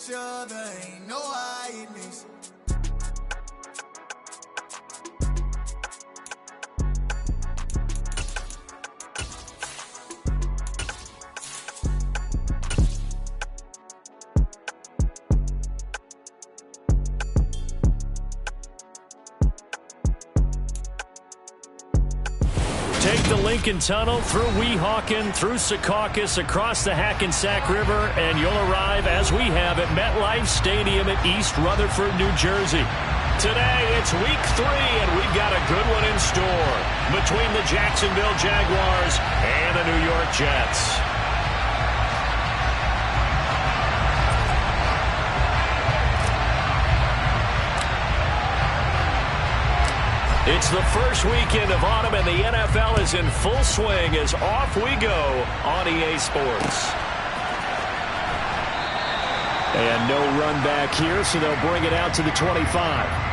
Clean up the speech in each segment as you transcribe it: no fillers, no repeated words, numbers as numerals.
each other, ain't no hiding this. Take the Lincoln Tunnel through Weehawken, through Secaucus, across the Hackensack River, and you'll arrive, as we have, at MetLife Stadium at East Rutherford, New Jersey. Today, it's Week 3, and we've got a good one in store between the Jacksonville Jaguars and the New York Jets. It's the first weekend of autumn, and the NFL is in full swing as off we go on EA Sports. And no run back here, so they'll bring it out to the 25.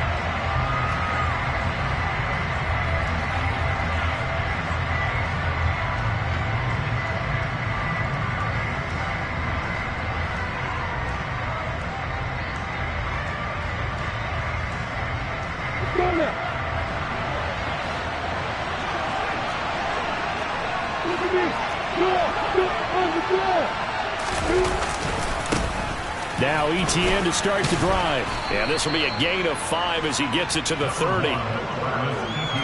Now ETN to start the drive. And this will be a gain of 5 as he gets it to the 30.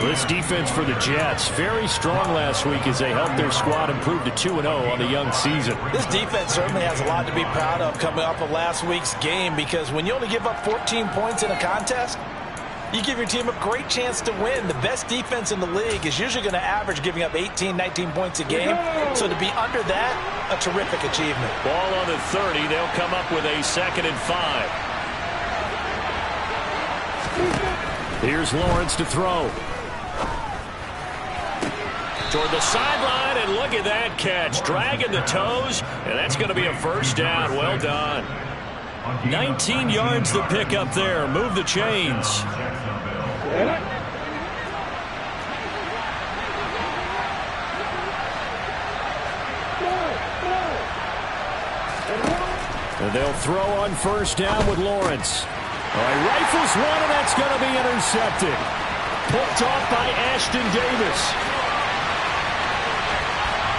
This defense for the Jets, very strong last week as they helped their squad improve to 2-0 on the young season. This defense certainly has a lot to be proud of coming off of last week's game, because when you only give up 14 points in a contest, you give your team a great chance to win. The best defense in the league is usually going to average giving up 18, 19 points a game. So to be under that, a terrific achievement. Ball on the 30. They'll come up with a 2nd and 5. Here's Lawrence to throw. Toward the sideline, and look at that catch. Dragging the toes, and that's going to be a first down. Well done. 19 yards to pick up there. Move the chains. And they'll throw on first down with Lawrence. All right, rifles one, and that's going to be intercepted. Picked off by Ashton Davis.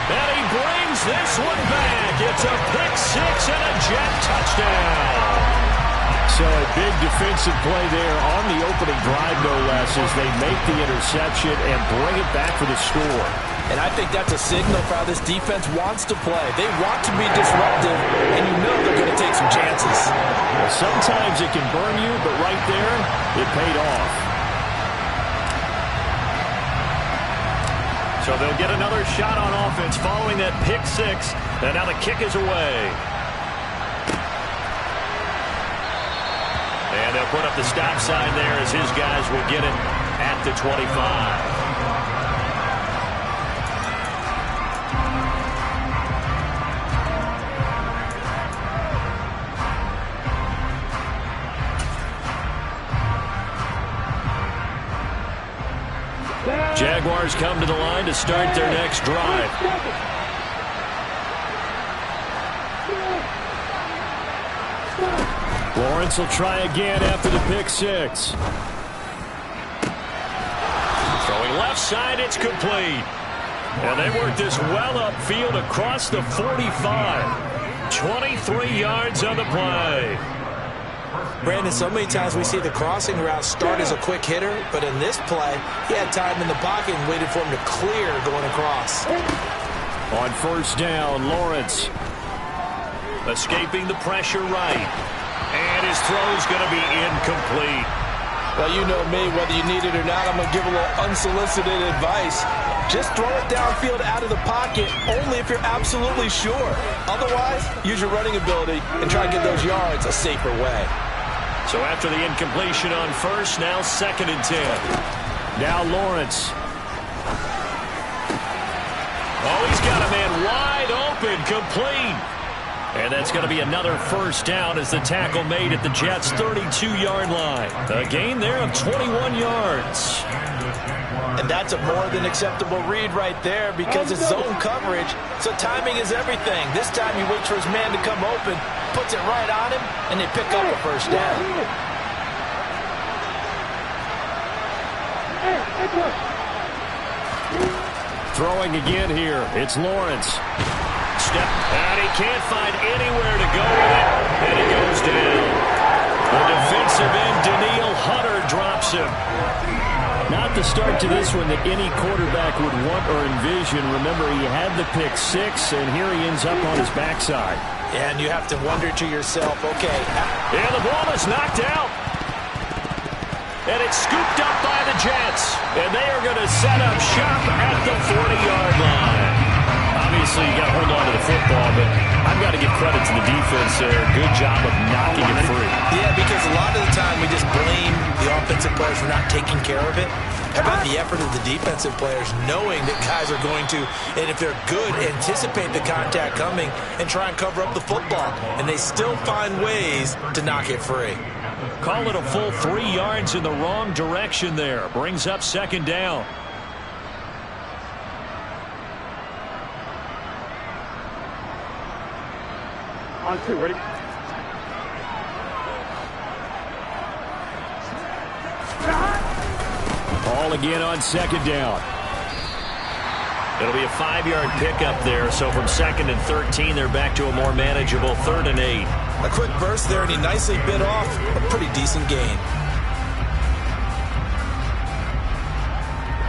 And he brings this one back. It's a pick 6 and a Jet touchdown. So a big defensive play there on the opening drive, no less, as they make the interception and bring it back for the score. And I think that's a signal for how this defense wants to play. They want to be disruptive, and you know they're going to take some chances. Well, sometimes it can burn you, but right there, it paid off. So they'll get another shot on offense following that pick 6, and now the kick is away. And they'll put up the stop sign there as his guys will get it at the 25. Jaguars come to the line to start their next drive. Lawrence will try again after the pick 6. Throwing left side, it's complete. And they work this well upfield across the 45. 23 yards on the play. Brandon, so many times we see the crossing route start as a quick hitter, but in this play, he had time in the pocket and waited for him to clear going across. On first down, Lawrence escaping the pressure right. And his throw's going to be incomplete. Well, you know me, whether you need it or not, I'm going to give a little unsolicited advice. Just throw it downfield out of the pocket, only if you're absolutely sure. Otherwise, use your running ability and try to get those yards a safer way. So after the incompletion on first, now 2nd and 10. Now Lawrence. Oh, he's got a man wide open, complete. And that's going to be another first down as the tackle made at the Jets' 32-yard line. A gain there of 21 yards. And That's a more than acceptable read right there because it's zone coverage, so timing is everything. This time he waits for his man to come open, puts it right on him, and they pick up a first down. Throwing again here. It's Lawrence. Step, and he can't find anywhere to go with it, and he goes down. The defensive end, Daniil Hunter, drops him. Not the start to this one that any quarterback would want or envision. Remember, he had the pick six, and here he ends up on his backside. And you have to wonder to yourself, okay. And the ball is knocked out. And it's scooped up by the Jets. And they are going to set up shop at the 40-yard line. Obviously, you got to hold on to the football, but I've got to give credit to the defense there. Good job of knocking it free. Yeah, because a lot of the time we just blame the offensive players for not taking care of it. How about the effort of the defensive players knowing that guys are going to, and if they're good, anticipate the contact coming and try and cover up the football. And they still find ways to knock it free. Call it a full 3 yards in the wrong direction there. Brings up second down. On two, ready? Ball again on second down. It'll be a 5-yard pickup there, so from 2nd and 13, they're back to a more manageable 3rd and 8. A quick burst there, and he nicely bit off a pretty decent gain.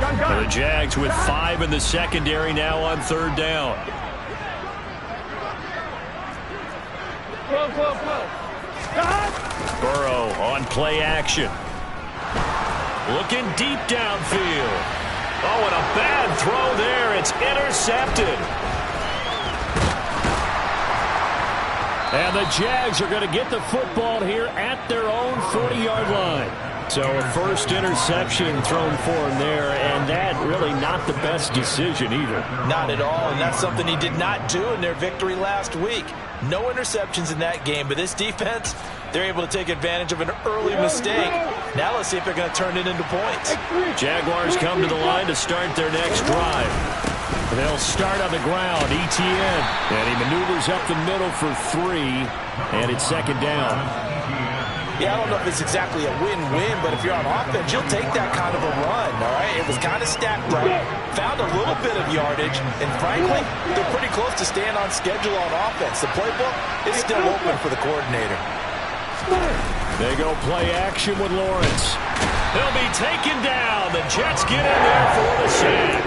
The Jags with 5 in the secondary now on 3rd down. Burrow on play action. Looking deep downfield. Oh, and a bad throw there. It's intercepted. And the Jags are going to get the football here at their own 40-yard line. So a first interception thrown for him there, and that really not the best decision either. Not at all, and that's something he did not do in their victory last week. No interceptions in that game, but this defense, they're able to take advantage of an early mistake. Now let's see if they're going to turn it into points. Jaguars come to the line to start their next drive. They'll start on the ground, ETN, and he maneuvers up the middle for 3, and it's second down. Yeah, I don't know if it's exactly a win-win, but if you're on offense, you'll take that kind of a run, all right? It was kind of stacked up, found a little bit of yardage, and frankly, they're pretty close to staying on schedule on offense. The playbook is still open for the coordinator. They go play action with Lawrence. He'll be taken down. The Jets get in there for the sack.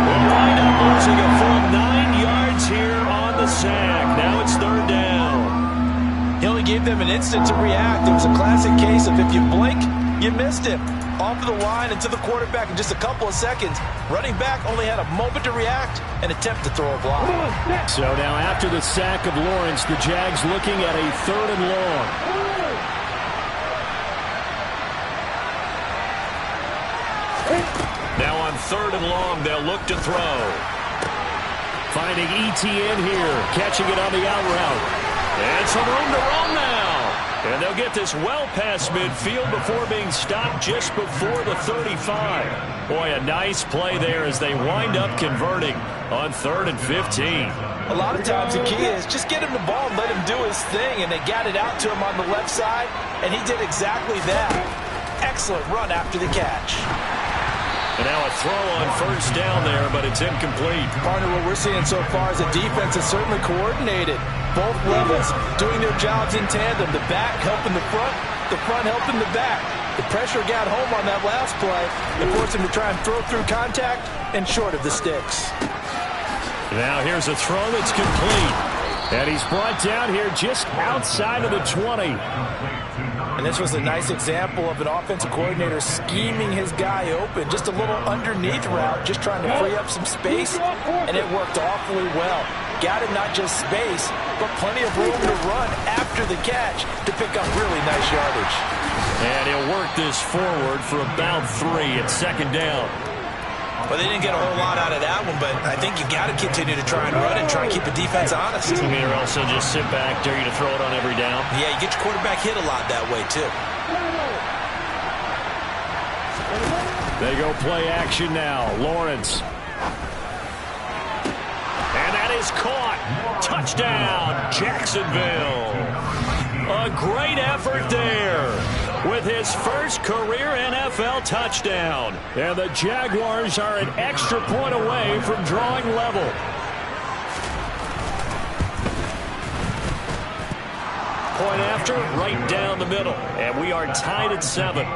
We'll wind up losing a full 9 yards here on the sack. Now it's 3rd down. He only gave them an instant to react. It was a classic case of if you blink, you missed him. Off of the line and to the quarterback in just a couple of seconds. Running back only had a moment to react and attempt to throw a block. So now after the sack of Lawrence, the Jags looking at a 3rd and long. Now on 3rd and long, they'll look to throw. Finding ETN here, catching it on the out route. And some room to roam now. And they'll get this well past midfield before being stopped just before the 35. Boy, a nice play there as they wind up converting on 3rd and 15. A lot of times the key is just get him the ball and let him do his thing. And they got it out to him on the left side, and he did exactly that. Excellent run after the catch. And now a throw on 1st down there, but it's incomplete. Partner, what we're seeing so far is the defense is certainly coordinated. Both levels doing their jobs in tandem. The back helping the front helping the back. The pressure got home on that last play and forced him to try and throw through contact and short of the sticks. Now here's a throw that's complete. And he's brought down here just outside of the 20. And this was a nice example of an offensive coordinator scheming his guy open. Just a little underneath route, just trying to free up some space, and it worked awfully well. Got him not just space, but plenty of room to run after the catch to pick up really nice yardage. And he'll work this forward for about 3 at 2nd down. Well, they didn't get a whole lot out of that one, but I think you got to continue to try and run and try and keep the defense honest. I mean, or else they'll just sit back, dare you to throw it on every down. Yeah, you get your quarterback hit a lot that way, too. They go play action now. Lawrence. And that is caught. Touchdown, Jacksonville. A great effort there with his first career NFL touchdown. And the Jaguars are an extra point away from drawing level. Point after, right down the middle. And we are tied at 7.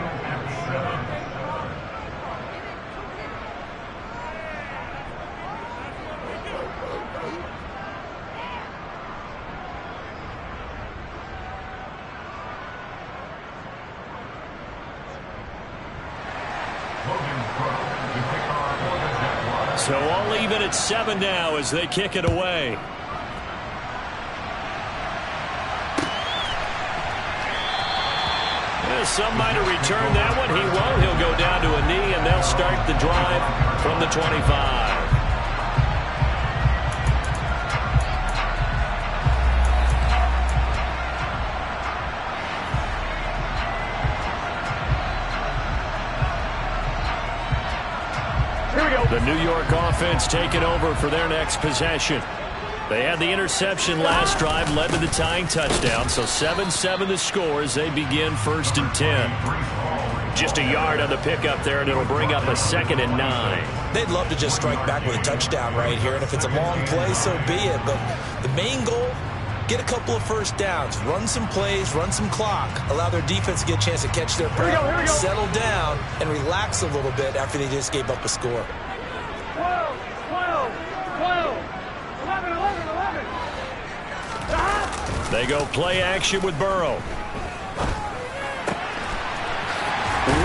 So all even at 7 now as they kick it away. Some might have returned that one. He won't. He'll go down to a knee, and they'll start the drive from the 25. Here we go. The New York offense taking over for their next possession. They had the interception last drive, led to the tying touchdown, so 7-7 the score as they begin 1st and 10. Just a yard on the pickup there, and it'll bring up a 2nd and 9. They'd love to just strike back with a touchdown right here, and if it's a long play, so be it. But the main goal, get a couple of first downs, run some plays, run some clock, allow their defense to get a chance to catch their breath, settle down, and relax a little bit after they just gave up a score. 12, 12, 12. 11, 11, 11. They go play action with Burrow.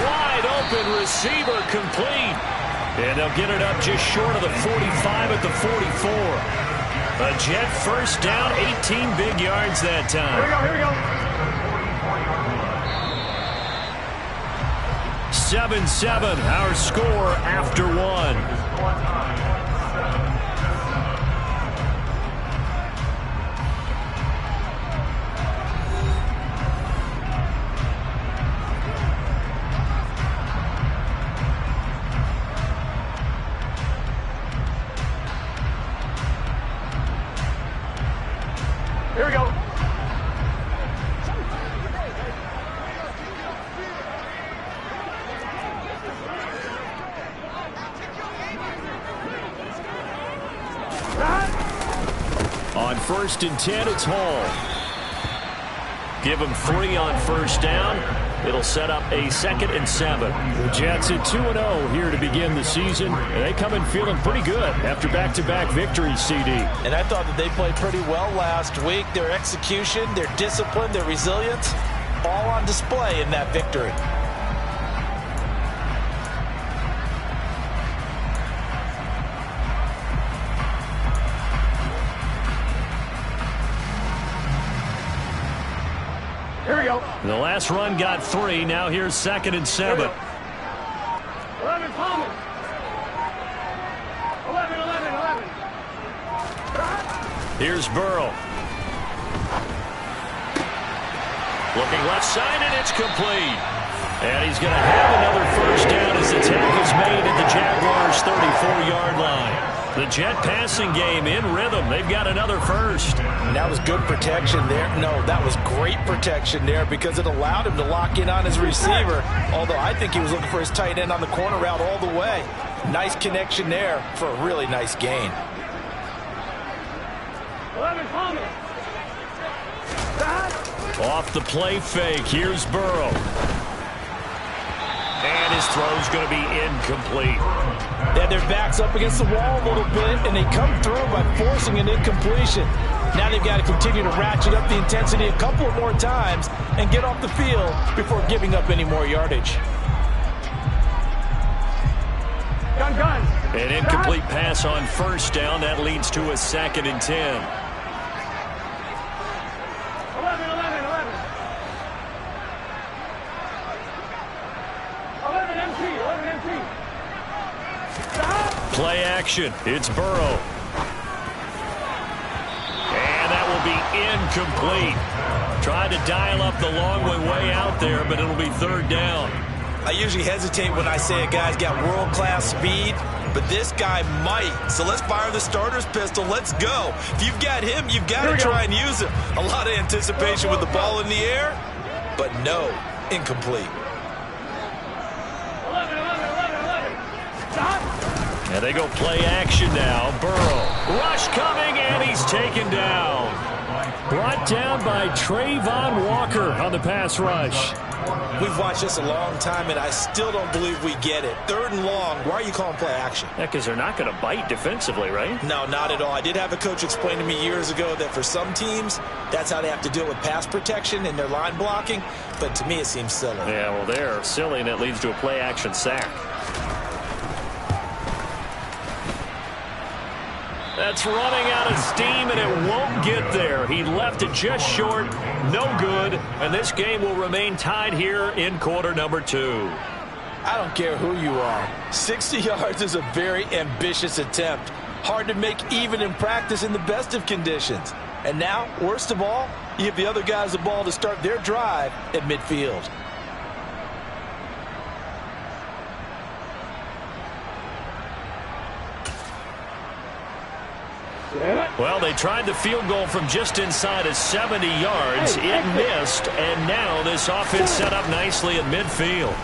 Wide open receiver complete. And they'll get it up just short of the 45 at the 44. A Jet first down, 18 big yards that time. Here we go, here we go. 7-7, our score after 1. Here we go. On 1st and 10, it's Hall. Give him 3 on first down. It'll set up a 2nd and 7. The Jets at 2-0 here to begin the season. And they come in feeling pretty good after back-to-back victories, CD. And I thought that they played pretty well last week. Their execution, their discipline, their resilience, all on display in that victory. Here we go. The last run got 3. Now here's 2nd and 7. 11, Palmer. 11, 11, 11. Here's Burrow. Looking left side, and it's complete. And he's going to have another first down as the tackle is made at the Jaguars' 34-yard line. The Jet passing game in rhythm. They've got another first. And that was good protection there. No, that was great protection there because it allowed him to lock in on his receiver. Although I think he was looking for his tight end on the corner route all the way. Nice connection there for a really nice gain. 11, Palmer. Off the play fake. Here's Burrow. And his throw's going to be incomplete. They had their backs up against the wall a little bit, and they come through by forcing an incompletion. Now they've got to continue to ratchet up the intensity a couple of more times and get off the field before giving up any more yardage. Gun, gun. An incomplete pass on first down. That leads to a 2nd and 10. 11, 11, 11. 11 MT, 11 MT. Play action. It's Burrow. And that will be incomplete. Tried to dial up the long way out there, but it'll be 3rd down. I usually hesitate when I say a guy's got world-class speed, but this guy might. So let's fire the starter's pistol. Let's go. If you've got him, you've got to try and use him. A lot of anticipation with the ball in the air, but no, incomplete. 11. Stop. And they go play action now. Burrow. Rush coming, and he's taken down. Brought down by Trayvon Walker on the pass rush. We've watched this a long time, and I still don't believe we get it. 3rd and long. Why are you calling play action? Yeah, because they're not going to bite defensively, right? No, not at all. I did have a coach explain to me years ago that for some teams, that's how they have to deal with pass protection and their line blocking. But to me, it seems silly. Yeah, well, they're silly, and it leads to a play action sack. That's running out of steam, and it won't get there. He left it just short. No good. And this game will remain tied here in quarter number 2. I don't care who you are. 60 yards is a very ambitious attempt. Hard to make even in practice in the best of conditions. And now, worst of all, you give the other guys the ball to start their drive at midfield. Well, they tried the field goal from just inside of 70 yards. It missed, and now this offense set up nicely at midfield.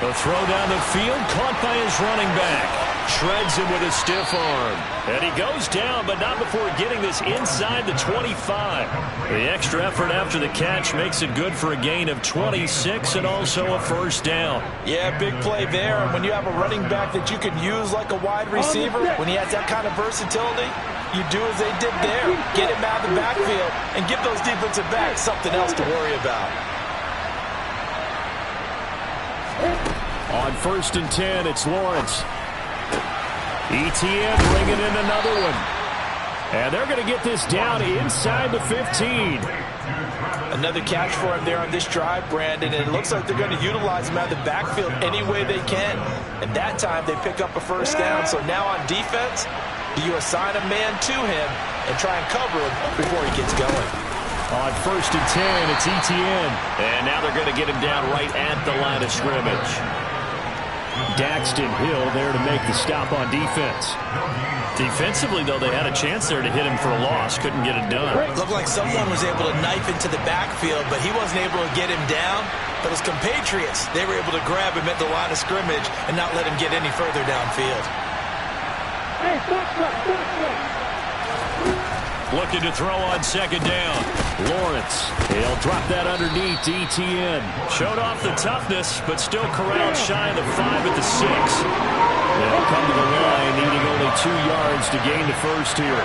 The throw down the field, caught by his running back. Shreds him with a stiff arm. And he goes down, but not before getting this inside the 25. The extra effort after the catch makes it good for a gain of 26 and also a first down. Yeah, big play there. And when you have a running back that you can use like a wide receiver, when he has that kind of versatility, you do as they did there. Get him out of the backfield and give those defensive backs something else to worry about. On 1st and 10, it's Lawrence. ETN bringing in another one. And they're going to get this down inside the 15. Another catch for him there on this drive, Brandon, and it looks like they're going to utilize him out of the backfield any way they can. And that time they pick up a first down. So now on defense, do you assign a man to him and try and cover him before he gets going? On 1st and 10, it's ETN. And now they're going to get him down right at the line of scrimmage. Daxton Hill there to make the stop on defense. Defensively, though, they had a chance there to hit him for a loss. Couldn't get it done. Looked like someone was able to knife into the backfield, but he wasn't able to get him down. But his compatriots, they were able to grab him at the line of scrimmage and not let him get any further downfield. Hey, stop. Looking to throw on 2nd down. Lawrence, he'll drop that underneath ETN. Showed off the toughness, but still corralled shy of the 5 at the 6. They'll come to the line, needing only 2 yards to gain the first here.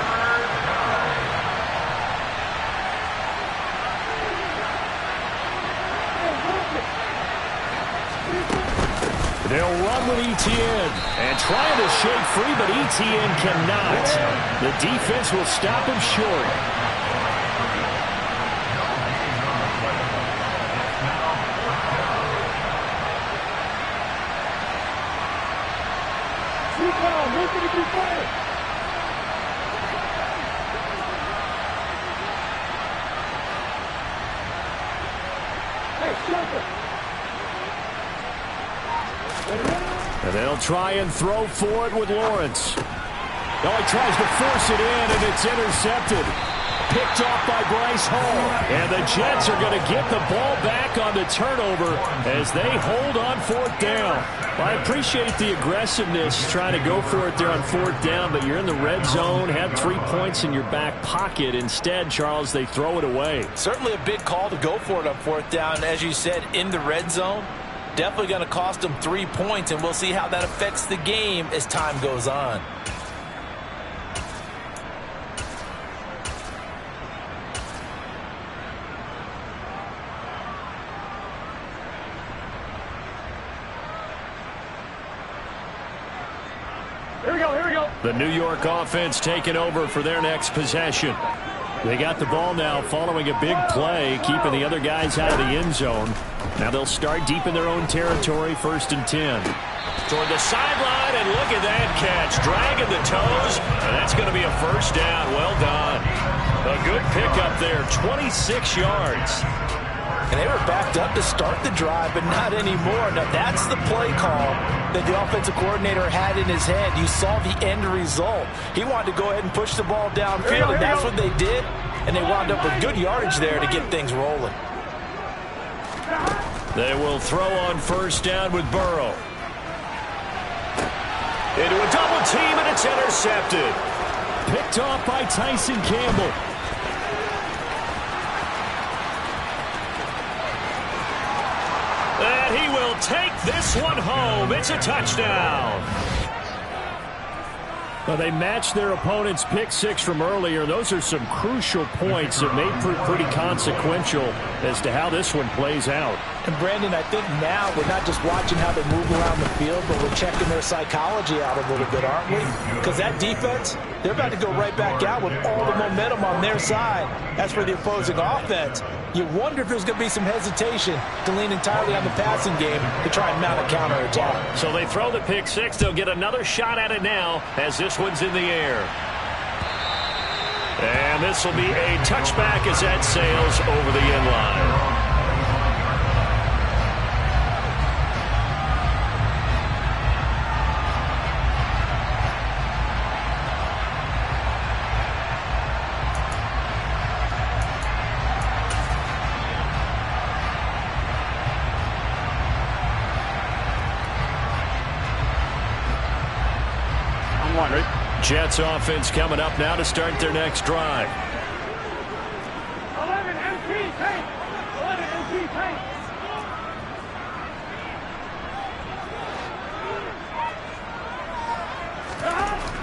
They'll run with ETN and trying to shake free, but ETN cannot. The defense will stop him short. And they'll try and throw for it with Lawrence. Oh, he tries to force it in, and it's intercepted. Picked off by Bryce Hall. And the Jets are going to get the ball back on the turnover as they hold on 4th down. I appreciate the aggressiveness trying to go for it there on 4th down, but you're in the red zone, had 3 points in your back pocket. Instead, Charles, they throw it away. Certainly a big call to go for it on 4th down. As you said, in the red zone. Definitely going to cost them 3 points, and we'll see how that affects the game as time goes on. Here we go. The New York offense taking over for their next possession. They got the ball now following a big play, keeping the other guys out of the end zone. Now they'll start deep in their own territory, 1st and 10. Toward the sideline, and look at that catch. Dragging the toes, and that's going to be a first down. Well done. A good pickup there, 26 yards. And they were backed up to start the drive, but not anymore. Now, that's the play call that the offensive coordinator had in his head. You saw the end result. He wanted to go ahead and push the ball downfield, and that's what they did. And they wound up with good yardage there to get things rolling. They will throw on first down with Burrow. Into a double team, and it's intercepted. Picked off by Tyson Campbell. And he will take this one home. It's a touchdown. Well, they matched their opponent's pick six from earlier. Those are some crucial points that may prove pretty consequential as to how this one plays out. And, Brandon, I think now we're not just watching how they move around the field, but we're checking their psychology out a little bit, aren't we? Because that defense, they're about to go right back out with all the momentum on their side. As for the opposing offense, you wonder if there's going to be some hesitation to lean entirely on the passing game to try and mount a counterattack. So they throw the pick six. They'll get another shot at it now as this one's in the air. And this will be a touchback as that sails over the end line. Jets offense coming up now to start their next drive. 11 MP paint. 11 MP paint.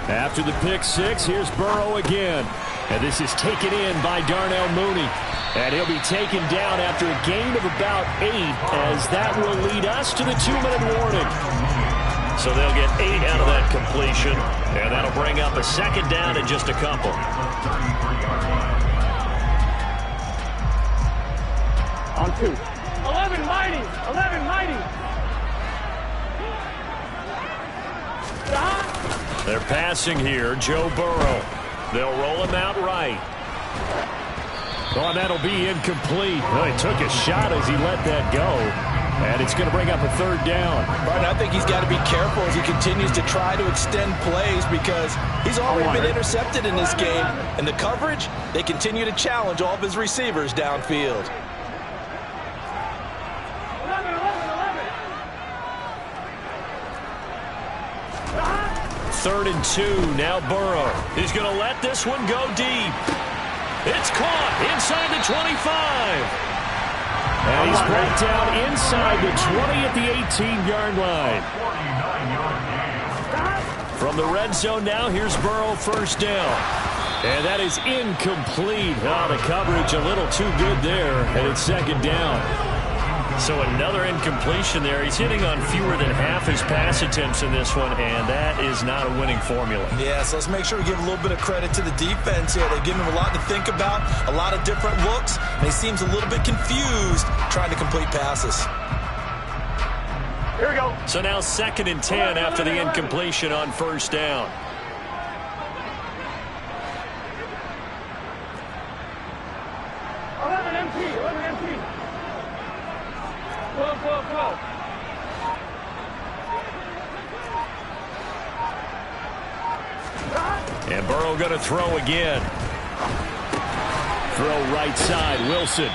After the pick six, here's Burrow again. And this is taken in by Darnell Mooney. And he'll be taken down after a gain of about 8, as that will lead us to the 2-minute warning. So they'll get 8 out of that completion, and that'll bring up a second down in just a couple. On 2. 11 mighty. 11 mighty. They're passing here, Joe Burrow. They'll roll him out right. Oh, that'll be incomplete. Oh, he took a shot as he let that go. And it's going to bring up a third down. Right, I think he's got to be careful as he continues to try to extend plays because he's already been intercepted in this game. And the coverage, they continue to challenge all of his receivers downfield. 11, 11, 11. 3rd and 2. Now Burrow. He's going to let this one go deep. It's caught inside the 25. And he's brought down inside the 20 at the 18-yard line. From the red zone now, here's Burrow first down. And that is incomplete. Oh, the coverage a little too good there, and it's second down. So another incompletion there. He's hitting on fewer than half his pass attempts in this one, and that is not a winning formula. Yeah, so let's make sure we give a little bit of credit to the defense here. They've given him a lot to think about, a lot of different looks, and he seems a little bit confused trying to complete passes. Here we go. So now 2nd and 10 after the incompletion on first down. 11 MP. 11 MP. 12, 12, 12. And Burrow going to throw again. Throw right side, Wilson.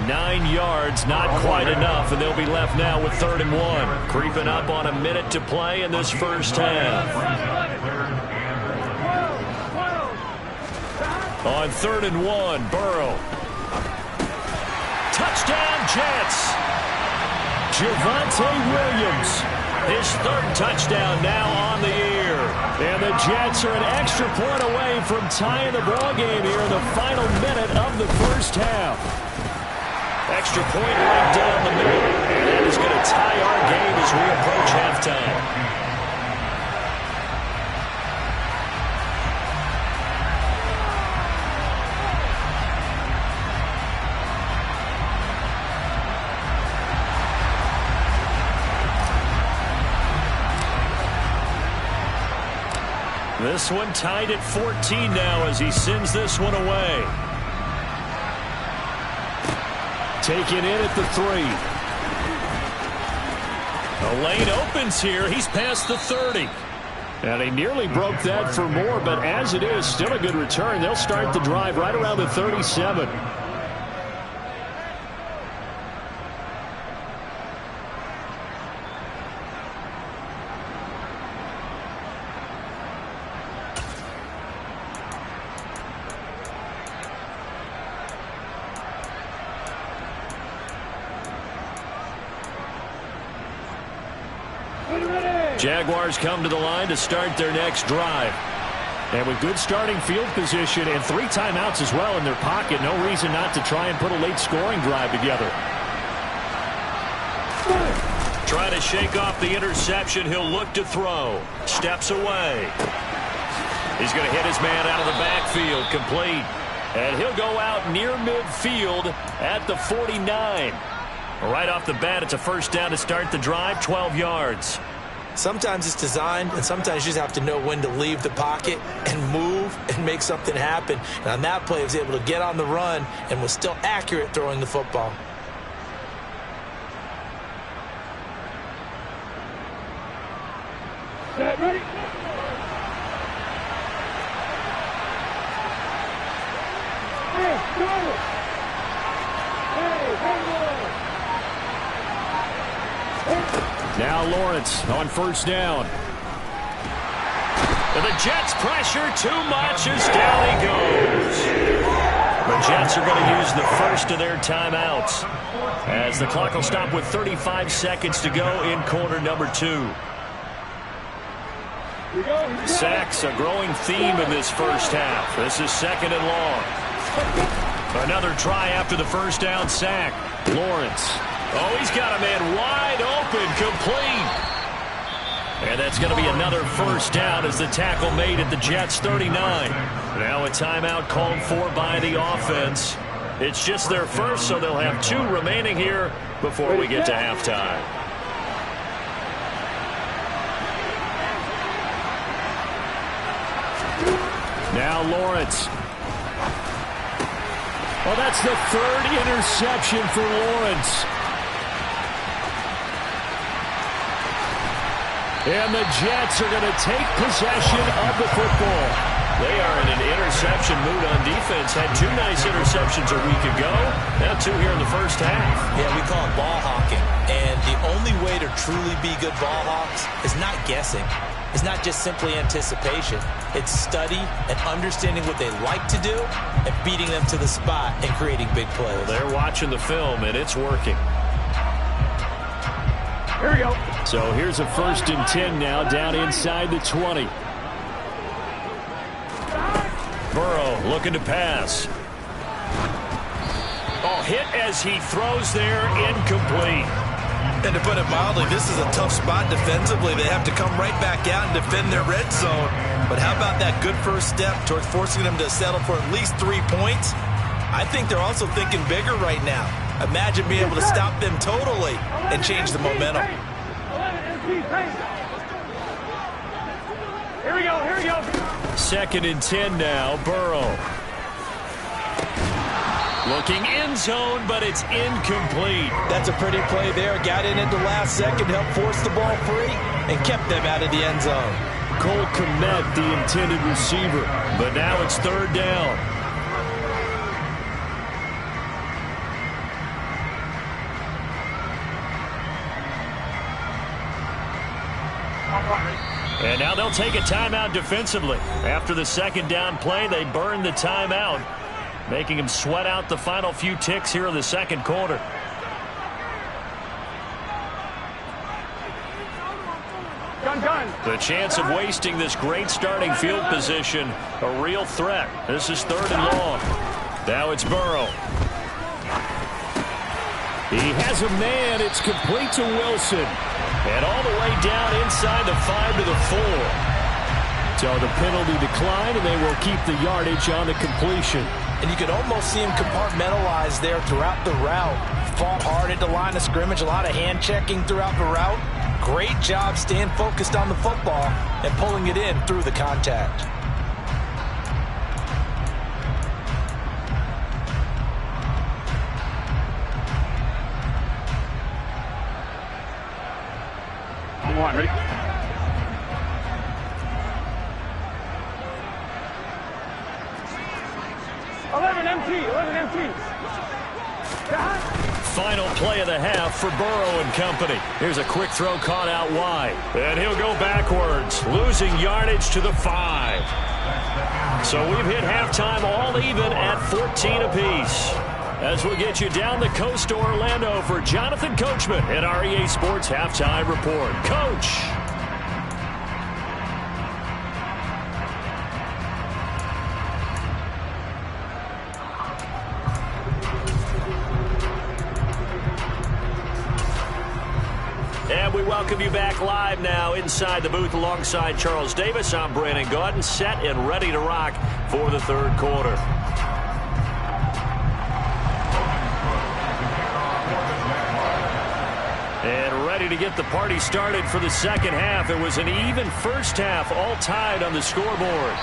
9 yards, not quite enough, and they'll be left now with 3rd and 1. Creeping up on a minute to play in this first half. On 3rd and 1, Burrow. Touchdown, Jets. Javonte Williams, his 3rd touchdown now on the year. And the Jets are an extra point away from tying the ball game here in the final minute of the first half. Extra point right down the middle. And that is going to tie our game as we approach halftime. This one tied at 14 now as he sends this one away. Taken in at the 3. The lane opens here. He's past the 30. And he nearly broke that for more, but as it is, still a good return. They'll start the drive right around the 37. Jaguars come to the line to start their next drive. And with good starting field position and 3 timeouts as well in their pocket, no reason not to try and put a late scoring drive together. Trying to shake off the interception. He'll look to throw. Steps away. He's going to hit his man out of the backfield. Complete. And he'll go out near midfield at the 49. Right off the bat, it's a first down to start the drive, 12 yards. Sometimes it's designed, and sometimes you just have to know when to leave the pocket and move and make something happen. And on that play, he was able to get on the run and was still accurate throwing the football. Set, ready? Hey, go! Now Lawrence on first down. And the Jets pressure too much as down he goes. The Jets are going to use the first of their timeouts as the clock will stop with 35 seconds to go in quarter number 2. Sacks a growing theme in this first half. This is second and long. Another try after the first down sack. Lawrence. Oh, he's got a man wide open, complete. And that's going to be another first down as the tackle made at the Jets' 39. Now a timeout called for by the offense. It's just their first, so they'll have 2 remaining here before we get to halftime. Now Lawrence. Well, that's the 3rd interception for Lawrence. And the Jets are going to take possession of the football. They are in an interception mood on defense. Had 2 nice interceptions a week ago. Now 2 here in the first half. Yeah, we call it ball hawking. And the only way to truly be good ball hawks is not guessing. It's not just simply anticipation. It's study and understanding what they like to do and beating them to the spot and creating big plays. Well, they're watching the film, and it's working. Here we go. So here's a 1st and 10 now down inside the 20. Burrow looking to pass. Oh, hit as he throws there, incomplete. And to put it mildly, this is a tough spot defensively. They have to come right back out and defend their red zone. But how about that good first step towards forcing them to settle for at least 3 points? I think they're also thinking bigger right now. Imagine being able to stop them totally and change the momentum. Here we go, here we go. 2nd and 10 now, Burrow. Looking end zone, but it's incomplete. That's a pretty play there. Got in at the last second, helped force the ball free, and kept them out of the end zone. Cole Kmet, the intended receiver. But now it's 3rd down. And now they'll take a timeout defensively. After the 2nd down play, they burn the timeout, making him sweat out the final few ticks here in the 2nd quarter. The chance of wasting this great starting field position, a real threat. This is 3rd and long. Now it's Burrow. He has a man. It's complete to Wilson. And all the way down inside the 5 to the 4. So the penalty declined, and they will keep the yardage on the completion. And you can almost see him compartmentalize there throughout the route. Fought hard at the line of scrimmage, a lot of hand checking throughout the route. Great job staying focused on the football and pulling it in through the contact. 11 MT, 11 MT. Final play of the half for Burrow and company. Here's a quick throw caught out wide. And he'll go backwards, losing yardage to the 5. So we've hit halftime all even at 14 apiece. As we'll get you down the coast to Orlando for Jonathan Coachman at our EA Sports Halftime Report. Coach! And we welcome you back live now inside the booth alongside Charles Davis. I'm Brandon Gaudin, set and ready to rock for the third quarter. And ready to get the party started for the second half. It was an even first half, all tied on the scoreboard.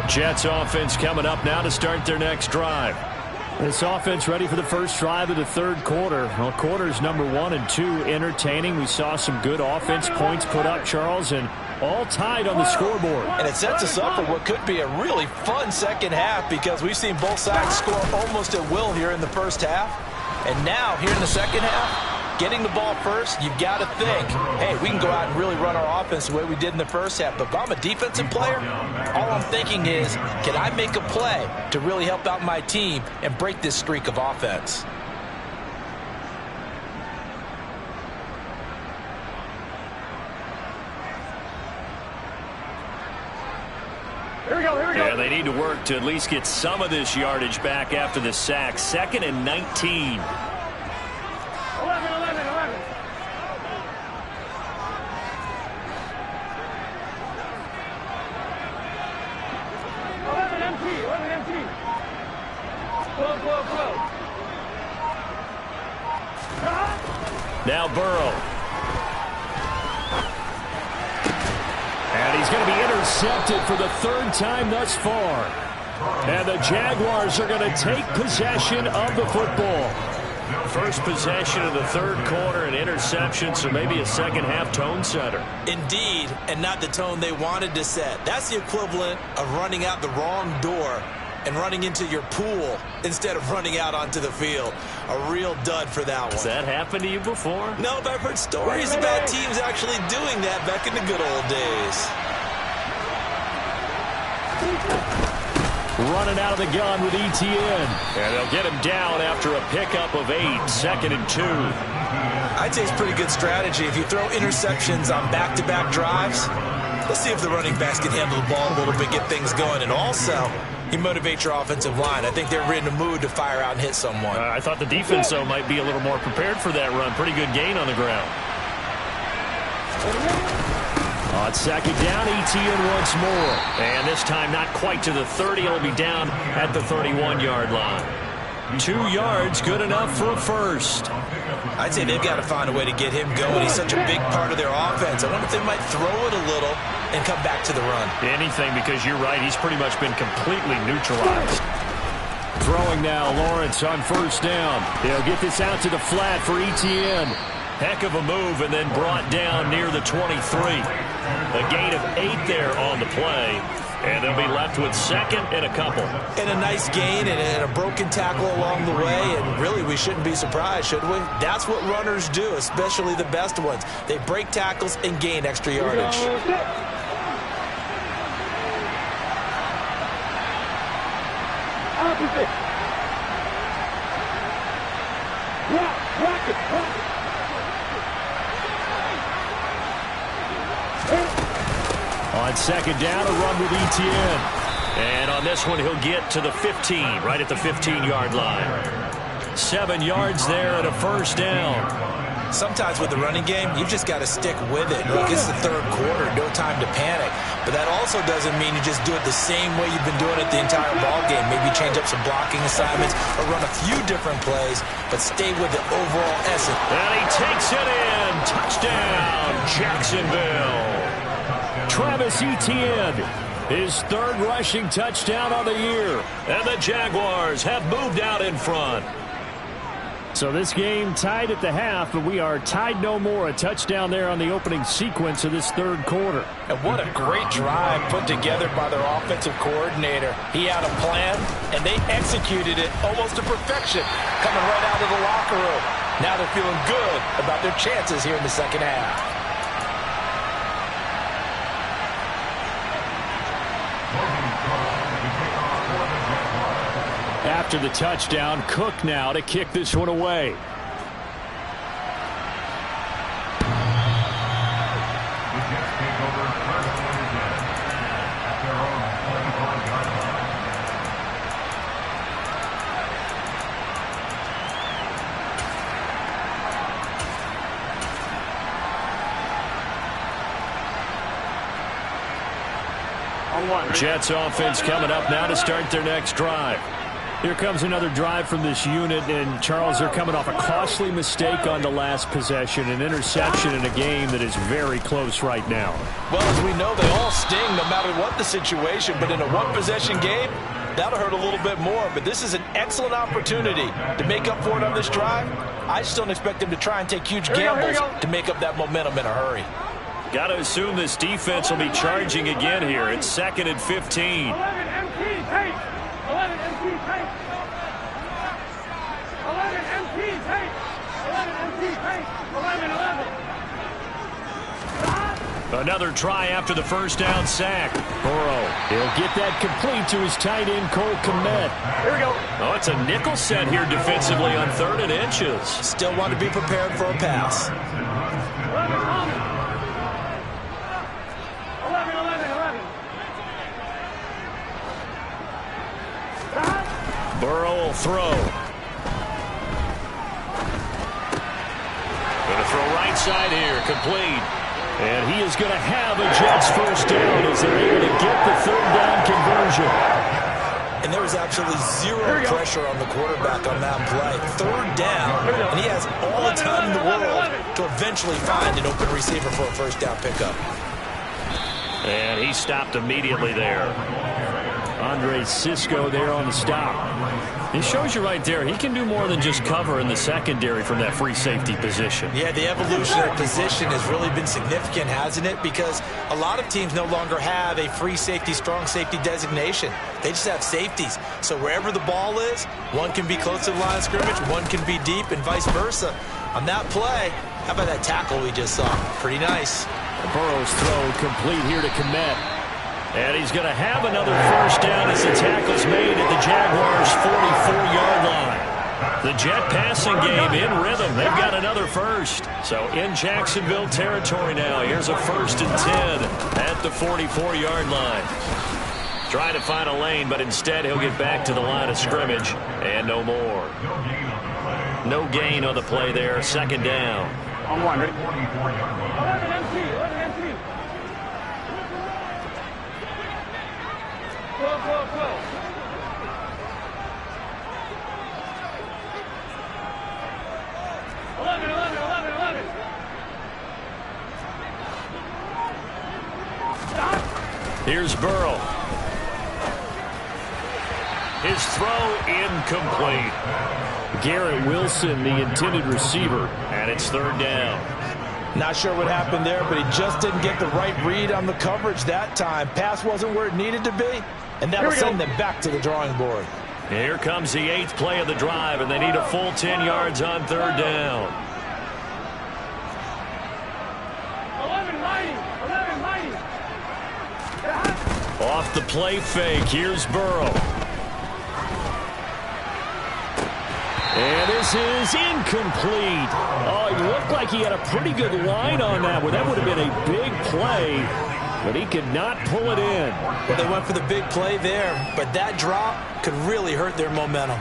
Jets offense coming up now to start their next drive. This offense ready for the first drive of the third quarter. Well, quarters number 1 and 2 entertaining. We saw some good offense points put up, Charles, and all tied on the scoreboard. And it sets us up for what could be a really fun second half because we've seen both sides score almost at will here in the first half. And now, here in the second half, getting the ball first, you've got to think, hey, we can go out and really run our offense the way we did in the first half. But if I'm a defensive player, all I'm thinking is, can I make a play to really help out my team and break this streak of offense? Here we go. Yeah, they need to work to at least get some of this yardage back after the sack. 2nd and 19. 11, 11, 11. Now Burrow. And he's going to be intercepted for the third time thus far. And the Jaguars are going to take possession of the football. First possession of the third quarter, an interception, so maybe a second half tone setter. Indeed, and not the tone they wanted to set. That's the equivalent of running out the wrong door and running into your pool instead of running out onto the field. A real dud for that one. Has that happened to you before? No, but I've heard stories about teams actually doing that back in the good old days. Running out of the gun with ETN. And they'll get him down after a pickup of 8, 2nd and 2. I'd say it's pretty good strategy. If you throw interceptions on back-to-back drives, let's see if the running backs can handle the ball a little bit, get things going. And also, you motivate your offensive line. I think they're in a mood to fire out and hit someone. I thought the defense, though, might be a little more prepared for that run. Pretty good gain on the ground. On second down, ETN once more. And this time not quite to the 30. It'll be down at the 31-yard line. 2 yards, good enough for a first. I'd say they've got to find a way to get him going. He's such a big part of their offense. I wonder if they might throw it a little and come back to the run. Anything, because you're right. He's pretty much been completely neutralized. Throwing now, Lawrence on first down. He'll get this out to the flat for ETN. Heck of a move, and then brought down near the 23. A gain of 8 there on the play. And they'll be left with 2nd and a couple. And a nice gain and a broken tackle along the way. And really, we shouldn't be surprised, should we? That's what runners do, especially the best ones. They break tackles and gain extra yardage. On second down, a run with ETN. And on this one, he'll get to the 15, right at the 15-yard line. 7 yards there and a first down. Sometimes with the running game, you've just got to stick with it. Look, it's the third quarter, no time to panic. But that also doesn't mean you just do it the same way you've been doing it the entire ball game. Maybe change up some blocking assignments or run a few different plays, but stay with the overall essence. And he takes it in. Touchdown, Jacksonville. Travis Etienne, his third rushing touchdown on the year. And the Jaguars have moved out in front. So this game tied at the half, but we are tied no more. A touchdown there on the opening sequence of this third quarter. And what a great drive put together by their offensive coordinator. He had a plan, and they executed it almost to perfection, coming right out of the locker room. Now they're feeling good about their chances here in the second half. After the touchdown, Cook now to kick this one away. Jets offense coming up now to start their next drive. Here comes another drive from this unit, and Charles, they're coming off a costly mistake on the last possession, an interception in a game that is very close right now. Well, as we know, they all sting no matter what the situation, but in a one-possession game, that'll hurt a little bit more. But this is an excellent opportunity to make up for it on this drive. I just don't expect them to try and take huge gambles to make up that momentum in a hurry. Got to assume this defense will be charging again here. It's 2nd and 15. 11 MT tape. 11 MT tape. 11 MT tape. 11 MT tape. 11. Another try after the first down sack. Burrow, he'll get that complete to his tight end, Cole Kmet. Here we go. Oh, it's a nickel set here defensively on 3rd and inches. Still want to be prepared for a pass. 11 Thomas. 11. Burrow will throw. Going to throw right side here, complete. And he is going to have a Jets first down as they're able to get the 3rd down conversion. And there was absolutely zero pressure on the quarterback on that play. 3rd down, and he has all the time in the world to eventually find an open receiver for a first down pickup. And he stopped immediately there. Andre Cisco there on the stop. It shows you right there, he can do more than just cover in the secondary from that free safety position. Yeah, the evolution of position has really been significant, hasn't it? Because a lot of teams no longer have a free safety, strong safety designation. They just have safeties. So wherever the ball is, one can be close to the line of scrimmage, one can be deep, and vice versa. On that play, how about that tackle we just saw? Pretty nice. Burrow's throw complete here to Kmet. And he's going to have another first down as the tackle's made at the Jaguars' 44-yard line. The Jet passing game in rhythm. They've got another first. So in Jacksonville territory now. Here's a 1st and 10 at the 44-yard line. Trying to find a lane, but instead he'll get back to the line of scrimmage. And no more. No gain on the play there. 2nd down. On 1, ready? 11 MT. 11 MT. 12. 11. Stop. Here's Burrow. His throw incomplete. Garrett Wilson, the intended receiver, and it's 3rd down. Not sure what happened there, but he just didn't get the right read on the coverage that time. Pass wasn't where it needed to be, and that'll send them back to the drawing board. Here comes the 8th play of the drive, and they need a full 10 yards on 3rd down. 11 mighty. Off the play fake, here's Burrow. And this is incomplete. Oh, he looked like he had a pretty good line on that one. That would have been a big play, but he could not pull it in. Well, they went for the big play there, but that drop could really hurt their momentum.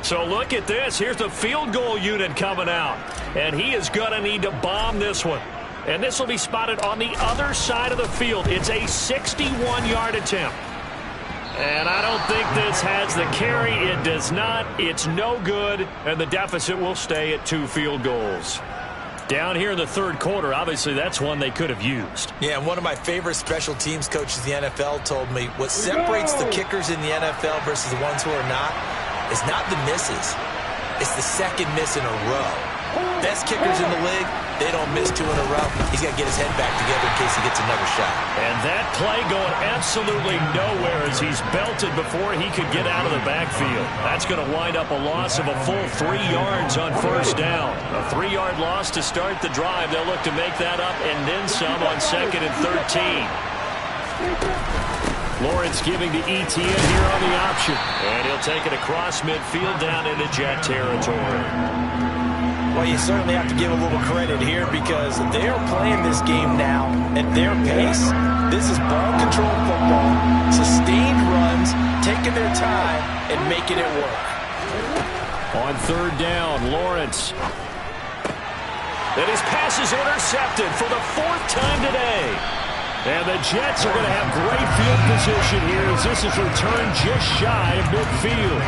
So look at this. Here's the field goal unit coming out. And he is going to need to bomb this one. And this will be spotted on the other side of the field. It's a 61-yard attempt. And I don't think this has the carry. It does not. It's no good. And the deficit will stay at 2 field goals. Down here in the third quarter, obviously that's one they could have used. Yeah, and one of my favorite special teams coaches in the NFL told me what separates the kickers in the NFL versus the ones who are not is not the misses. It's the second miss in a row. Best kickers in the league, they don't miss 2 in a row. He's got to get his head back together in case he gets another shot. And that play going absolutely nowhere as he's belted before he could get out of the backfield. That's going to wind up a loss of a full 3 yards on first down. A 3-yard loss to start the drive. They'll look to make that up and then some on 2nd and 13. Lawrence giving to Etienne here on the option. And he'll take it across midfield down into Jet territory. Well, you certainly have to give a little credit here because they're playing this game now at their pace. This is ball control football, sustained runs, taking their time, and making it work. On 3rd down, Lawrence. And his pass is intercepted for the 4th time today. And the Jets are going to have great field position here as this is returned just shy of midfield.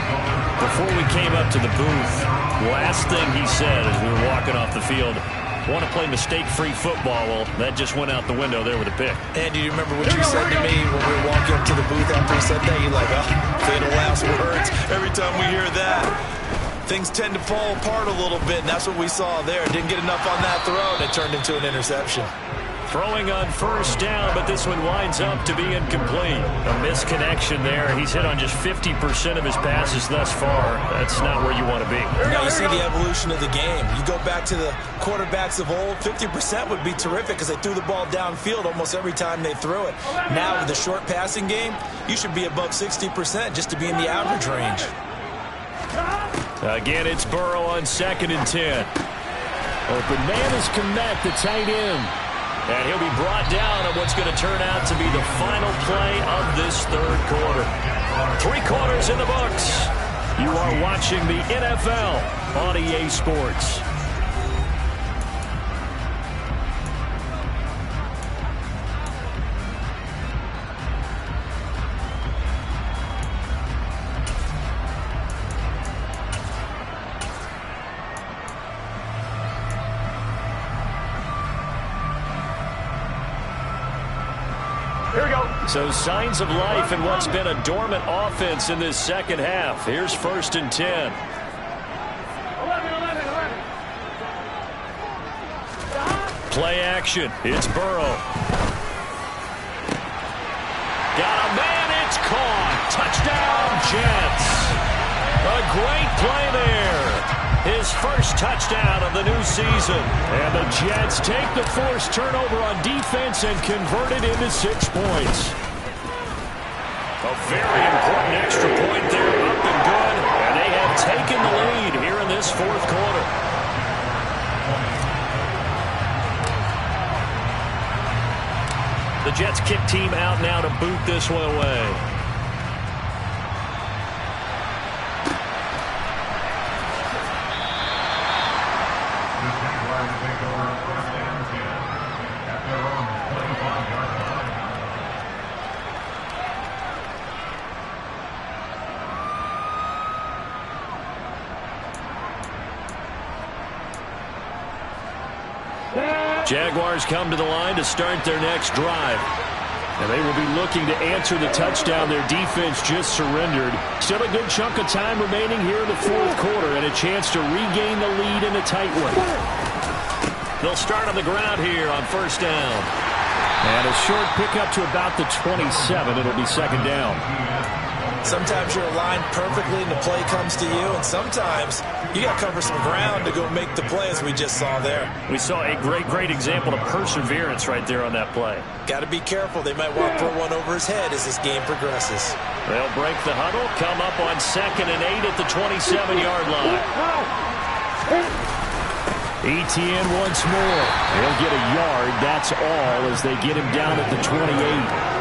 Before we came up to the booth, last thing he said as we were walking off the field, want to play mistake-free football. Well, that just went out the window there with a pick. And do you remember what you said to me when we were walking up to the booth after he said that? You're like, oh, fatal last words. Every time we hear that, things tend to fall apart a little bit, and that's what we saw there. Didn't get enough on that throw, and it turned into an interception. Throwing on first down, but this one winds up to be incomplete. A misconnection there. He's hit on just 50% of his passes thus far. That's not where you want to be. Now you see the evolution of the game. You go back to the quarterbacks of old, 50% would be terrific because they threw the ball downfield almost every time they threw it. Now with the short passing game, you should be above 60% just to be in the average range. Again, it's Burrow on 2nd and 10. Open man is Kmet, the tight end. And he'll be brought down on what's going to turn out to be the final play of this third quarter. 3 quarters in the books. You are watching the NFL on EA Sports. So signs of life in what's been a dormant offense in this second half. Here's 1st and 10. Play action. It's Burrow. Got a man. It's caught. Touchdown, Jets. A great play there. His first touchdown of the new season. And the Jets take the forced turnover on defense and convert it into 6 points. A very important extra point there, up and good. And they have taken the lead here in this 4th quarter. The Jets kick team out now to boot this one away. Jaguars come to the line to start their next drive. And they will be looking to answer the touchdown their defense just surrendered. Still a good chunk of time remaining here in the 4th quarter and a chance to regain the lead in a tight one. They'll start on the ground here on 1st down. And a short pickup to about the 27. It'll be 2nd down. Sometimes you're aligned perfectly and the play comes to you, and sometimes you got to cover some ground to go make the play as we just saw there. We saw a great example of perseverance right there on that play. Got to be careful. They might want to throw one over his head as this game progresses. They'll break the huddle, come up on 2nd and 8 at the 27-yard line. Etienne once more. He'll get a yard. That's all as they get him down at the 28.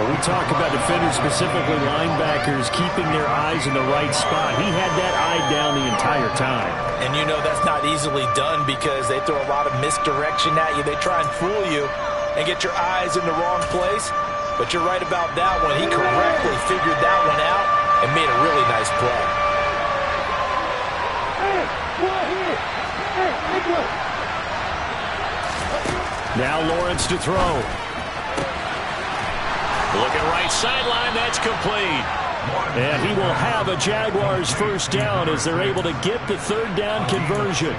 When we talk about defenders, specifically linebackers, keeping their eyes in the right spot, he had that eye down the entire time. And you know that's not easily done because they throw a lot of misdirection at you. They try and fool you and get your eyes in the wrong place. But you're right about that one. He correctly figured that one out and made a really nice play. Now Lawrence to throw. Looking right sideline, that's complete. And he will have a Jaguars first down as they're able to get the third down conversion.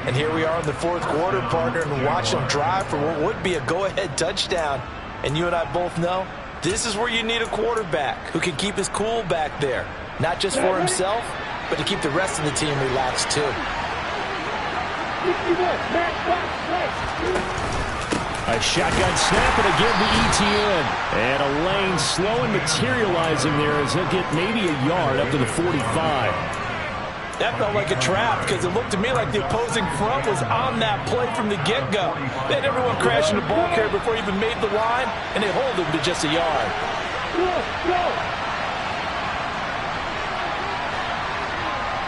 And here we are in the fourth quarter, partner, and watch them drive for what would be a go-ahead touchdown. And you and I both know this is where you need a quarterback who can keep his cool back there. Not just for himself, but to keep the rest of the team relaxed too. A shotgun snap and again to ETN. And a lane slow and materializing there as he'll get maybe a yard up to the 45. That felt like a trap because it looked to me like the opposing front was on that play from the get-go. They had everyone crashing the ball carrier before he even made the line, and they hold him to just a yard. Go.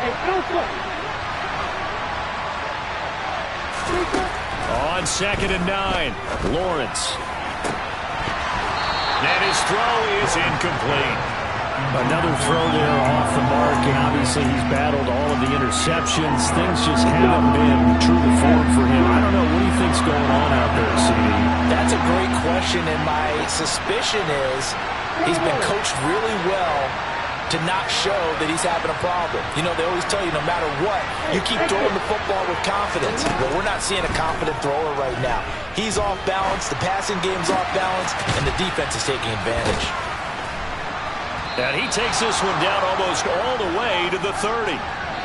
Hey, Alpha. On 2nd and 9, Lawrence. And his throw is incomplete. Another throw there off the mark, and obviously he's battled all of the interceptions. Things just haven't been true to form for him. I don't know. What do you think's going on out there, CD? That's a great question, and my suspicion is he's been coached really well to not show that he's having a problem. You know, they always tell you no matter what, you keep throwing the football with confidence. Well, we're not seeing a confident thrower right now. He's off balance, the passing game's off balance, and the defense is taking advantage. And he takes this one down almost all the way to the 30.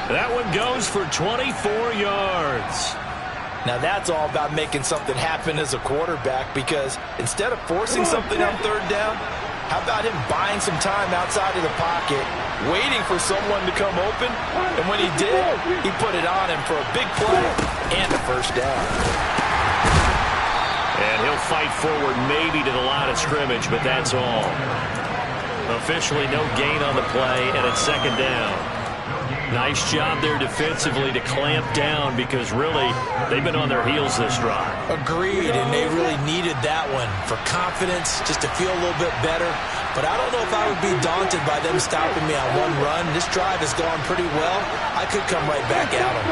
That one goes for 24 yards. Now that's all about making something happen as a quarterback, because instead of forcing something on third down, how about him buying some time outside of the pocket, waiting for someone to come open, and when he did, he put it on him for a big play and a first down. And he'll fight forward maybe to the line of scrimmage, but that's all. Officially no gain on the play, and it's 2nd down. Nice job there defensively to clamp down because really they've been on their heels this drive. Agreed, and they really needed that one for confidence, just to feel a little bit better. But I don't know if I would be daunted by them stopping me on one run. This drive has gone pretty well. I could come right back at them.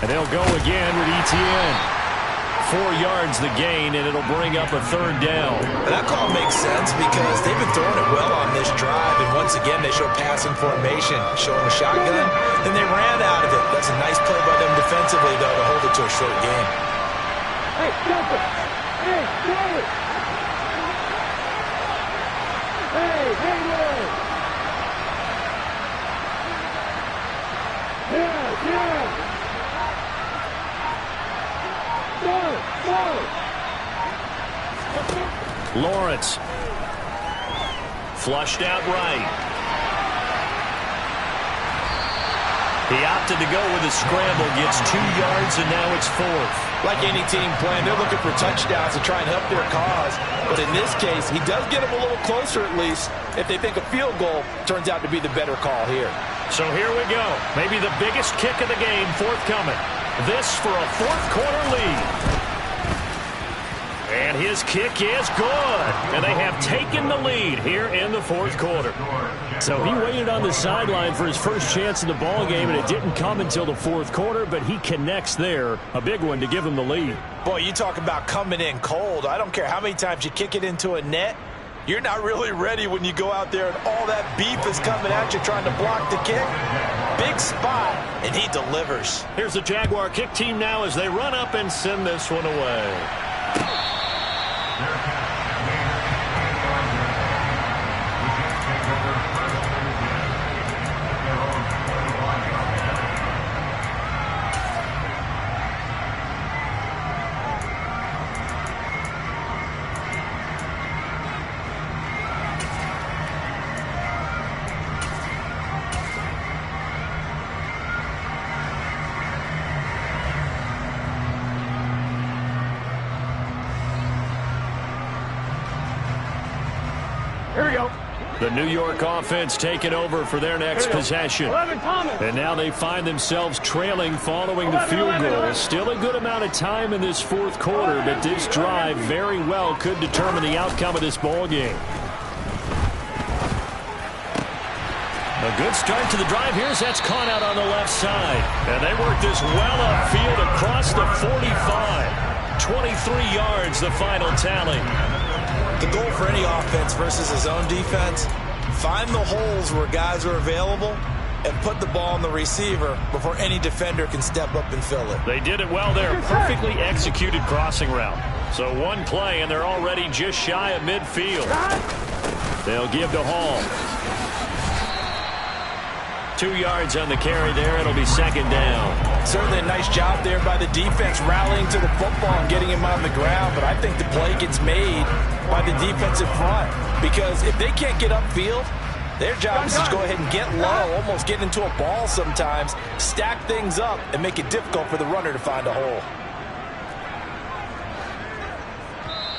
And they'll go again with ETN. 4 yards the gain, and it'll bring up a 3rd down. That call makes sense because they've been throwing it well on this drive, and once again they show passing formation, showing a shotgun, and they ran out of it. That's a nice play by them defensively, though, to hold it to a short game. Hey, stop it! Hey, stop it! Hey, there! Yeah! Lawrence. Flushed out right. He opted to go with a scramble, gets 2 yards, and now it's 4th. Like any team playing, they're looking for touchdowns to try and help their cause. But in this case, he does get them a little closer at least if they think a field goal turns out to be the better call here. So here we go. Maybe the biggest kick of the game forthcoming. This for a 4th quarter lead. And his kick is good. And they have taken the lead here in the 4th quarter. So he waited on the sideline for his first chance in the ball game, and it didn't come until the 4th quarter, but he connects there. A big one to give them the lead. Boy, you talk about coming in cold. I don't care how many times you kick it into a net. You're not really ready when you go out there and all that beef is coming at you trying to block the kick. Big spot, and he delivers. Here's the Jaguar kick team now as they run up and send this one away. The New York offense taking over for their next possession. And now they find themselves trailing following the field goal. Still a good amount of time in this fourth quarter, but this drive very well could determine the outcome of this ball game. A good start to the drive. Here's that's caught out on the left side. And they work this well upfield across the 45. 23 yards, the final tally. The goal for any offense versus his own defense, find the holes where guys are available and put the ball on the receiver before any defender can step up and fill it. They did it well there. Perfectly executed crossing route. So one play, and they're already just shy of midfield. They'll give to Hall. 2 yards on the carry there. It'll be second down. Certainly a nice job there by the defense rallying to the football and getting him on the ground, but I think the play gets made by the defensive front because if they can't get upfield, their job is to just go ahead and get low, almost get into a ball sometimes, stack things up, and make it difficult for the runner to find a hole.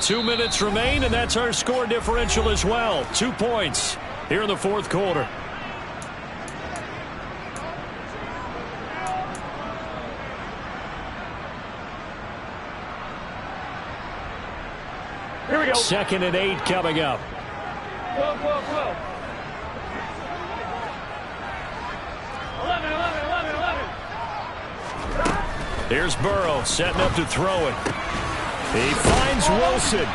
2 minutes remain, and that's our score differential as well. 2 points here in the fourth quarter. Here we go. 2nd and 8 coming up. 12. 11. Here's Burrow setting up to throw it. He finds Wilson.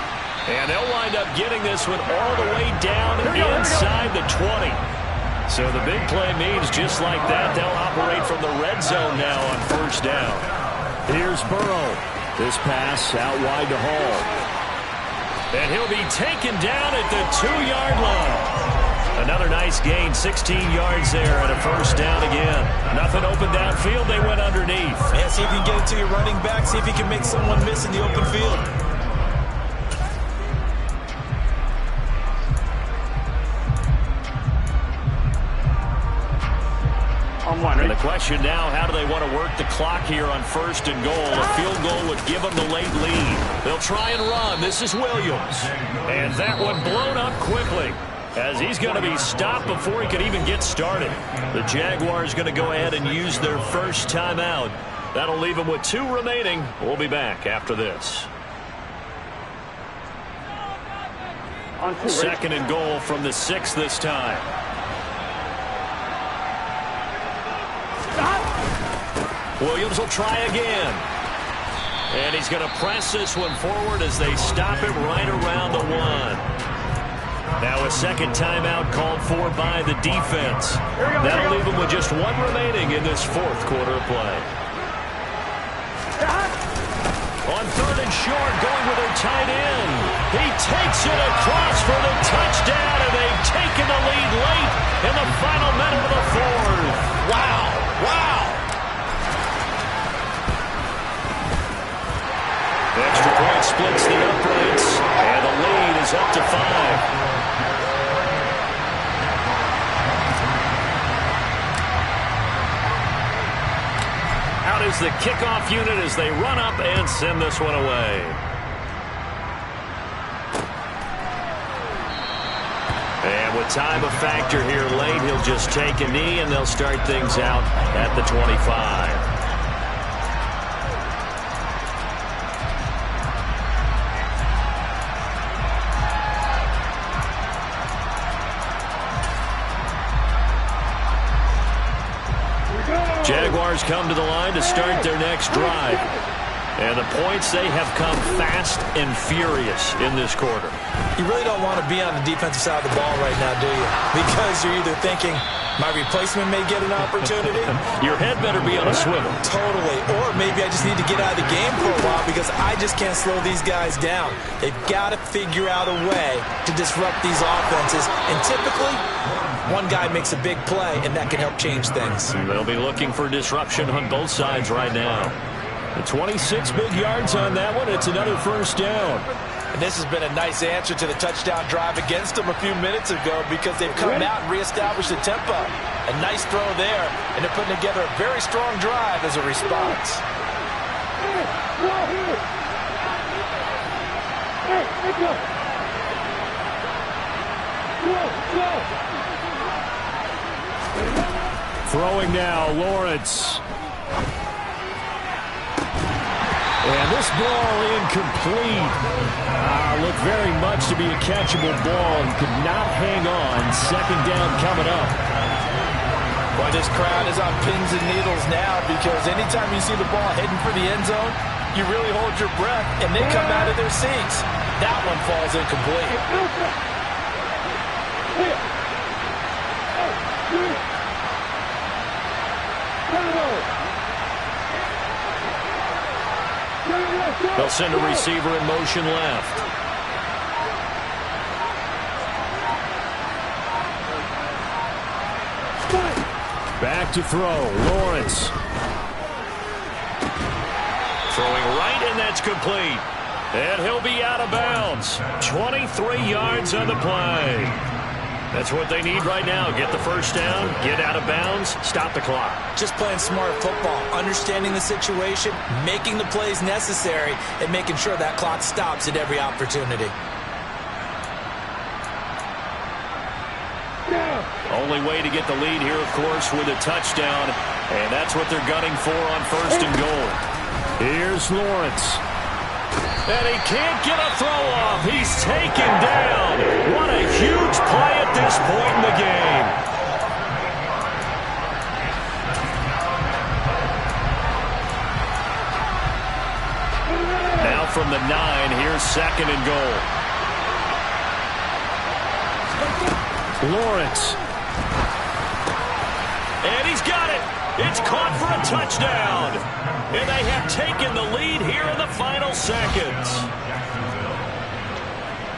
And they'll wind up getting this one all the way down inside the 20. So the big play means just like that, they'll operate from the red zone now on first down. Here's Burrow. This pass out wide to Hall. And he'll be taken down at the 2-yard line. Another nice gain, 16 yards there and a first down again. Nothing open downfield, they went underneath. Yeah, see if you can get it to your running back, see if you can make someone miss in the open field. And the question now, how do they want to work the clock here on first and goal? A field goal would give them the late lead. They'll try and run. This is Williams. And that one blown up quickly as he's going to be stopped before he could even get started. The Jaguars going to go ahead and use their first timeout. That'll leave them with 2 remaining. We'll be back after this. 2nd and goal from the 6 this time. Williams will try again. And he's going to press this one forward as they stop it right around the 1. Now a second timeout called for by the defense. That'll leave them with just 1 remaining in this fourth quarter of play. On 3rd and short, going with their tight end. He takes it across for the touchdown, and they've taken the lead late in the final minute of the fourth. Wow. The extra point splits the uprights, and the lead is up to 5. Out is the kickoff unit as they run up and send this one away. And with time a factor here late, he'll just take a knee, and they'll start things out at the 25. Jaguars come to the line to start their next drive. And the points, they have come fast and furious in this quarter. You really don't want to be on the defensive side of the ball right now, do you? Because you're either thinking, my replacement may get an opportunity. Your head better be on a swivel. Totally. Or maybe I just need to get out of the game for a while because I just can't slow these guys down. They've got to figure out a way to disrupt these offenses. And typically, one guy makes a big play, and that can help change things. They'll be looking for disruption on both sides right now. The 26 big yards on that one. It's another first down. And this has been a nice answer to the touchdown drive against them a few minutes ago because they've come out and reestablished the tempo. A nice throw there, and they're putting together a very strong drive as a response. Throwing now, Lawrence. And this ball incomplete. Looked very much to be a catchable ball and could not hang on. Second down coming up. Boy, this crowd is on pins and needles now because anytime you see the ball heading for the end zone, you really hold your breath and they come out of their seats. That one falls incomplete. They'll send a receiver in motion left. Back to throw. Lawrence. Throwing right, and that's complete. And he'll be out of bounds. 23 yards on the play. That's what they need right now. Get the first down, get out of bounds, stop the clock. Just playing smart football, understanding the situation, making the plays necessary, and making sure that clock stops at every opportunity. Only way to get the lead here, of course, with a touchdown. And that's what they're gunning for on first and goal. Here's Lawrence. And he can't get a throw off. He's taken down. What a huge play at this point in the game. Now from the 9, here's second and goal. Lawrence. And he's got it. It's caught for a touchdown. And they have taken the lead here in the final seconds.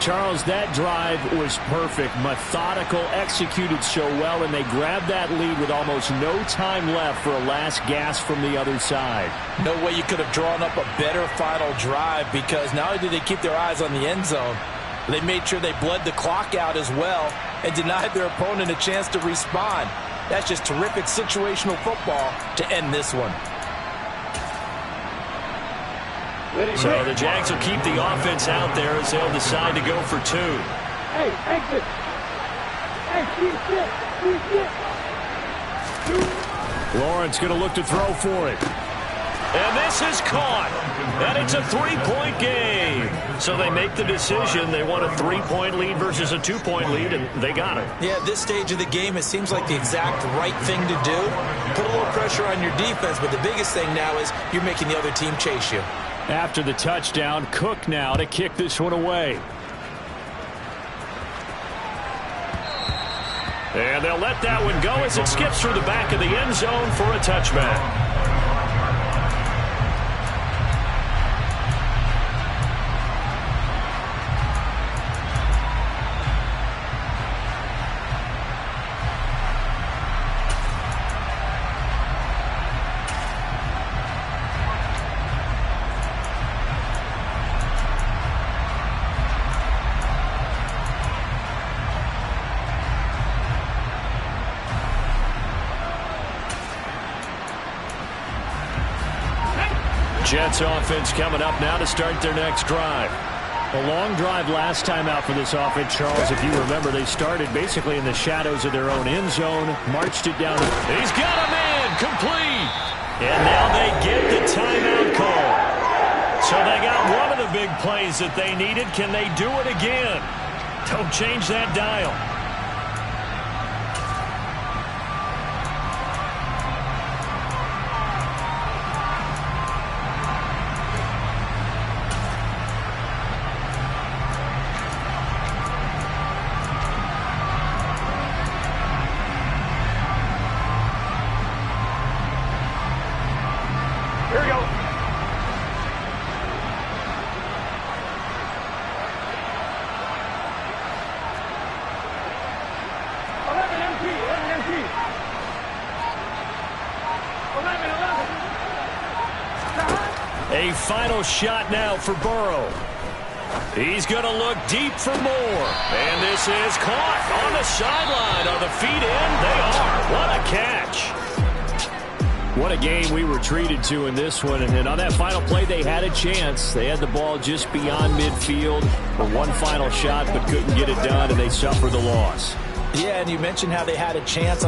Charles, that drive was perfect. Methodical, executed so well, and they grabbed that lead with almost no time left for a last gasp from the other side. No way you could have drawn up a better final drive because not only did they keep their eyes on the end zone, they made sure they bled the clock out as well and denied their opponent a chance to respond. That's just terrific situational football to end this one. So the Jags will keep the offense out there as they'll decide to go for 2. Hey, exit. Hey, Lawrence going to look to throw for it. And this is caught. And it's a 3-point game. So they make the decision. They want a 3-point lead versus a 2-point lead, and they got it. Yeah, at this stage of the game, it seems like the exact right thing to do. Put a little pressure on your defense, but the biggest thing now is you're making the other team chase you. After the touchdown, Cook now to kick this one away. And they'll let that one go as it skips through the back of the end zone for a touchback. Jets offense coming up now to start their next drive. A long drive last time out for this offense, Charles. If you remember, they started basically in the shadows of their own end zone, marched it down. He's got a man, complete. And now they get the timeout call. So they got one of the big plays that they needed. Can they do it again? Don't change that dial. Here we go. A final shot now for Burrow. He's going to look deep for more. And this is caught on the sideline. Are the feet in? They are. What a catch. What a game we were treated to in this one. And on that final play, they had a chance. They had the ball just beyond midfield for one final shot, but couldn't get it done, and they suffer the loss. Yeah, and you mentioned how they had a chance